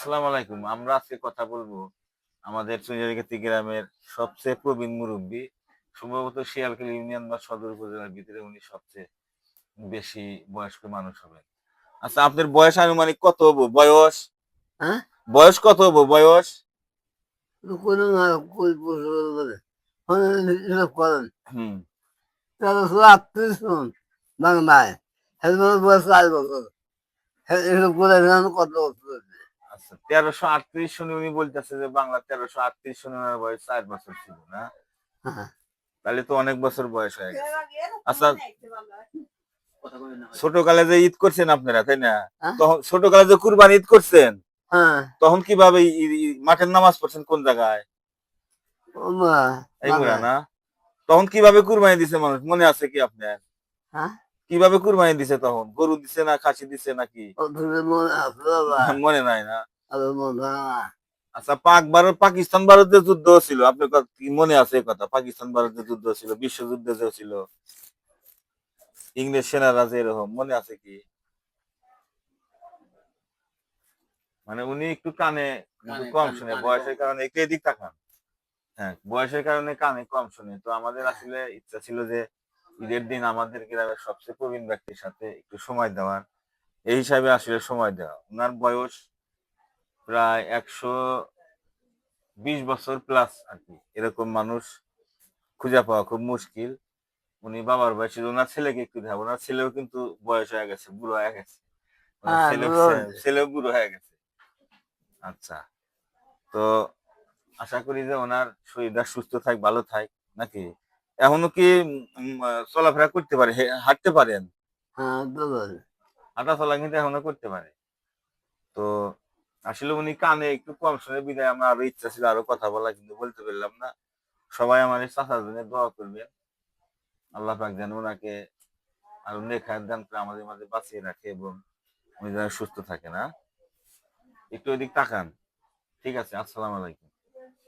আসসালামু আলাইকুম। আমরা আজকে কথা বলবো আমাদের চুঁচুড়াগাতি গ্রামের সবচেয়ে প্রবীণ মুরব্বী, সম্ভবত শিয়ালখালী ইউনিয়ন বা সদর উপজেলার ভিতরে উনি সবচেয়ে বেশি বয়স্ক মানুষ হবেন। আচ্ছা, আপনার বয়স আনুমানিক কত হবো? বয়স হ্যাঁ, বয়স কত হবো? বয়স তো কোনো না কই বছর ধরে হিসাব করেন হুম 1338 জন বাংলায় হেলমেট বয়স 4 বছর হিসাব করে এখন কত বছর হয়েছে? আচ্ছা, 1338 সনে উনি বলতেছে যে বাংলা 1338 সনে ওনার বয়স 4 বছর ছিল না? হ্যাঁ, তাহলে তো অনেক বছর বয়স হয়ে গেছে। আচ্ছা, ছোটকালে যে ঈদ করছেন আপনারা, তাই না? হ্যাঁ, তখন ছোটকালে যে কুরবানি ঈদ করছেন, হ্যাঁ, তখন কিভাবে মাঠের নামাজ পড়ছেন কোন জায়গায়? ও মা, এই মুরা মাথায়, না? তখন কিভাবে কুরবানি দিছে মানুষ মনে আছে কি আপনার? হ্যাঁ, কিভাবে কুরবানি দিছে তখন? গরু দিছে না খাসি দিছে নাকি? ও তুমি মনে আছে বাবা? মনে নাই না? আর মনে হয় না। আচ্ছা, পাকিস্তান ভারতের যুদ্ধ ছিল, আপনার কি মনে আছে এই কথা? পাকিস্তান ভারতের যুদ্ধ ছিল, বিশ্বযুদ্ধ যে ছিল, ইংরেজ সেনারা যে এরকম মনে আছে কি? মানে উনি একটু কানে একটু কম শুনে, বয়সের কারণে একটু এদিক তাকান। হ্যাঁ, বয়সের কারণে কানে কম শুনে। তো আমাদের আসলে ইচ্ছা ছিল যে ঈদের দিন আমাদের গ্রামের সবচেয়ে প্রবীণ ব্যক্তির সাথে একটু সময় দেওয়ার, এই হিসাবে আসলে সময় দেওয়া। উনার বয়স প্রায় 120 বছর প্লাস আর কি। এরকম মানুষ খুঁজে পাওয়া খুব মুশকিল। উনি বাবার বয়সী, ওনার ছেলেকে একটু দেখাবো। ওনার ছেলেও কিন্তু বয়স হয়ে গেছে, বুড়ো হয়ে গেছে। ওনার হ্যাঁ, ছেলেও বুঝতে পারছি। ছেলেও বুড়ো হয়ে গেছে। আচ্ছা, তো আশা করি যে ওনার শরীরটা সুস্থ থাক, ভালো থাক, নাকি? এখনো কি চলাফেরা করতে পারে, হাঁটতে পারেন? হ্যাঁ, বুঝতে পারছি। হাঁটা চলা কিন্তু এখনো করতে পারে। তো আসলে উনি কানে একটু কম শুনে বিদায়, আমার আরো ইচ্ছা ছিল আরো কথা বলা, কিন্তু বলতে পারলাম না। সবাই আমার এই চাচার জন্য দোয়া করবেন। আল্লাহ পাক যেন ওনাকে আরো নেক হায়াত দান করে আমাদের মাঝে বাঁচিয়ে রাখে এবং উনি যেন সুস্থ থাকে না। একটু ওইদিক তাকান। ঠিক আছে, আসসালামু আলাইকুম।